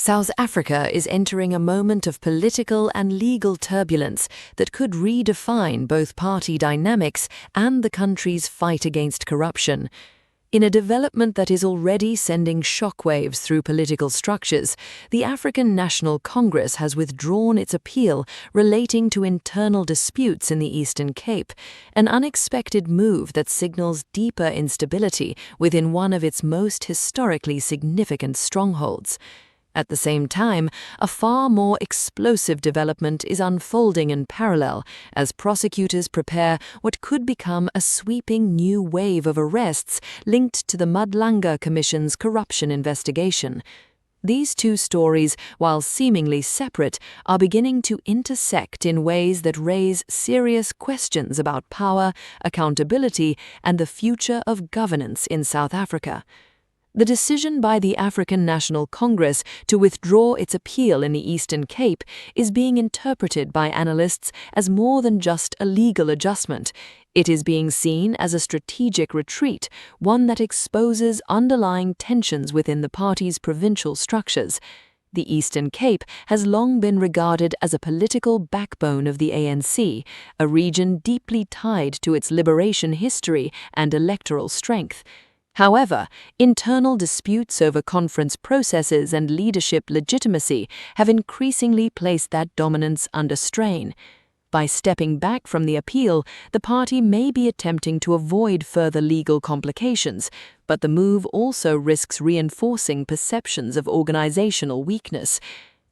South Africa is entering a moment of political and legal turbulence that could redefine both party dynamics and the country's fight against corruption. In a development that is already sending shockwaves through political structures, the African National Congress has withdrawn its appeal relating to internal disputes in the Eastern Cape, an unexpected move that signals deeper instability within one of its most historically significant strongholds. At the same time, a far more explosive development is unfolding in parallel as prosecutors prepare what could become a sweeping new wave of arrests linked to the Madlanga Commission's corruption investigation. These two stories, while seemingly separate, are beginning to intersect in ways that raise serious questions about power, accountability, and the future of governance in South Africa. The decision by the African National Congress to withdraw its appeal in the Eastern Cape is being interpreted by analysts as more than just a legal adjustment. It is being seen as a strategic retreat, one that exposes underlying tensions within the party's provincial structures. The Eastern Cape has long been regarded as a political backbone of the ANC, a region deeply tied to its liberation history and electoral strength. However, internal disputes over conference processes and leadership legitimacy have increasingly placed that dominance under strain. By stepping back from the appeal, the party may be attempting to avoid further legal complications, but the move also risks reinforcing perceptions of organizational weakness.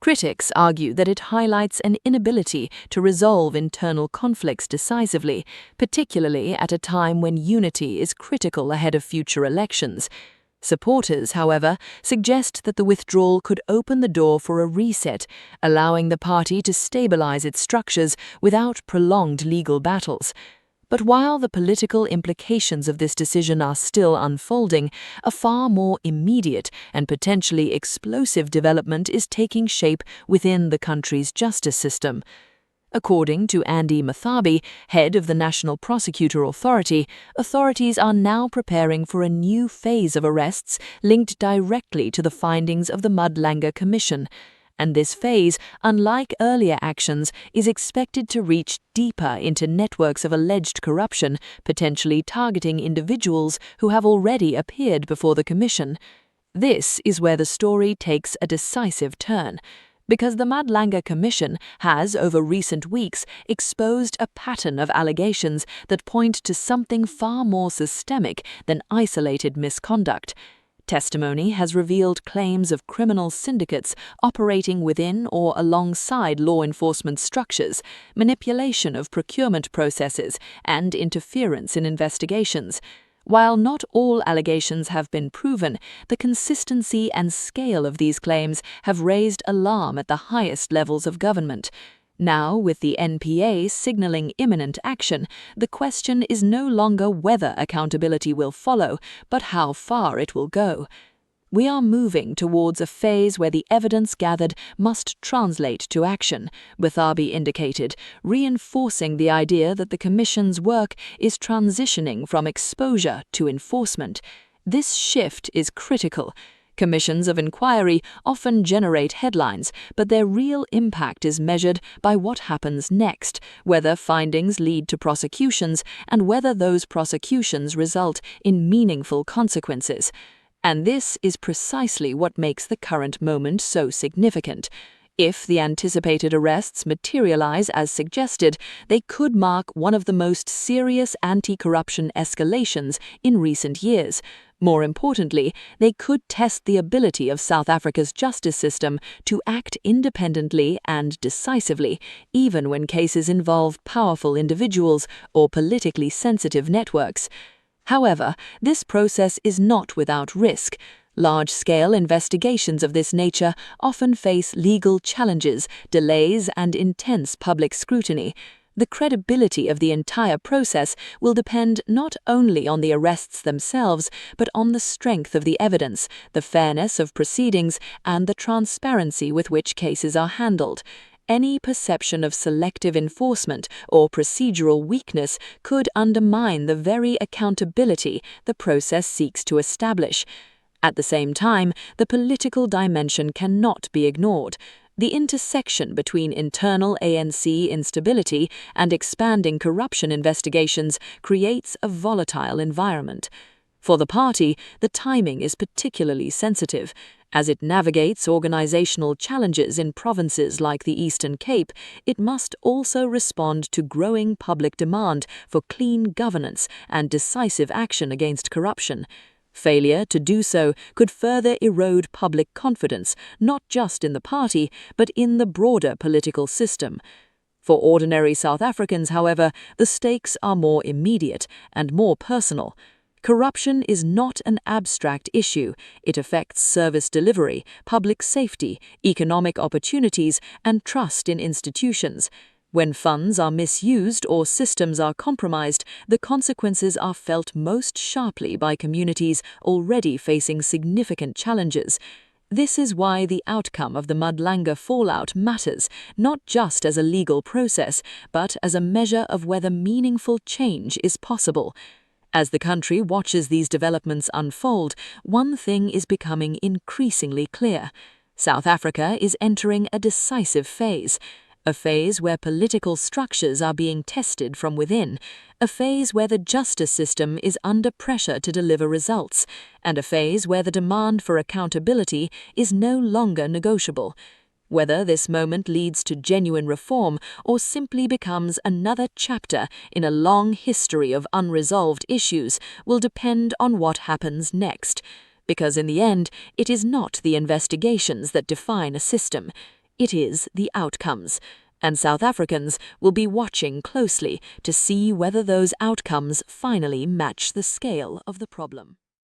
Critics argue that it highlights an inability to resolve internal conflicts decisively, particularly at a time when unity is critical ahead of future elections. Supporters, however, suggest that the withdrawal could open the door for a reset, allowing the party to stabilize its structures without prolonged legal battles. But while the political implications of this decision are still unfolding, a far more immediate and potentially explosive development is taking shape within the country's justice system. According to Andy Mathabi, head of the National Prosecutor Authority, authorities are now preparing for a new phase of arrests linked directly to the findings of the Madlanga Commission. And this phase, unlike earlier actions, is expected to reach deeper into networks of alleged corruption, potentially targeting individuals who have already appeared before the Commission. This is where the story takes a decisive turn, because the Madlanga Commission has, over recent weeks, exposed a pattern of allegations that point to something far more systemic than isolated misconduct. Testimony has revealed claims of criminal syndicates operating within or alongside law enforcement structures, manipulation of procurement processes, and interference in investigations. While not all allegations have been proven, the consistency and scale of these claims have raised alarm at the highest levels of government. Now, with the NPA signaling imminent action, the question is no longer whether accountability will follow, but how far it will go. We are moving towards a phase where the evidence gathered must translate to action, Mathabi indicated, reinforcing the idea that the Commission's work is transitioning from exposure to enforcement. This shift is critical. Commissions of inquiry often generate headlines, but their real impact is measured by what happens next, whether findings lead to prosecutions, and whether those prosecutions result in meaningful consequences. And this is precisely what makes the current moment so significant. If the anticipated arrests materialize as suggested, they could mark one of the most serious anti-corruption escalations in recent years. More importantly, they could test the ability of South Africa's justice system to act independently and decisively, even when cases involve powerful individuals or politically sensitive networks. However, this process is not without risk. Large-scale investigations of this nature often face legal challenges, delays, and intense public scrutiny. The credibility of the entire process will depend not only on the arrests themselves, but on the strength of the evidence, the fairness of proceedings, and the transparency with which cases are handled. Any perception of selective enforcement or procedural weakness could undermine the very accountability the process seeks to establish. At the same time, the political dimension cannot be ignored. The intersection between internal ANC instability and expanding corruption investigations creates a volatile environment. For the party, the timing is particularly sensitive. As it navigates organizational challenges in provinces like the Eastern Cape, it must also respond to growing public demand for clean governance and decisive action against corruption. Failure to do so could further erode public confidence, not just in the party, but in the broader political system. For ordinary South Africans, however, the stakes are more immediate and more personal. Corruption is not an abstract issue. It affects service delivery, public safety, economic opportunities, and trust in institutions. When funds are misused or systems are compromised, the consequences are felt most sharply by communities already facing significant challenges. This is why the outcome of the Madlanga fallout matters, not just as a legal process, but as a measure of whether meaningful change is possible. As the country watches these developments unfold, one thing is becoming increasingly clear. South Africa is entering a decisive phase. A phase where political structures are being tested from within, a phase where the justice system is under pressure to deliver results, and a phase where the demand for accountability is no longer negotiable. Whether this moment leads to genuine reform or simply becomes another chapter in a long history of unresolved issues will depend on what happens next. Because in the end, it is not the investigations that define a system. It is the outcomes, and South Africans will be watching closely to see whether those outcomes finally match the scale of the problem.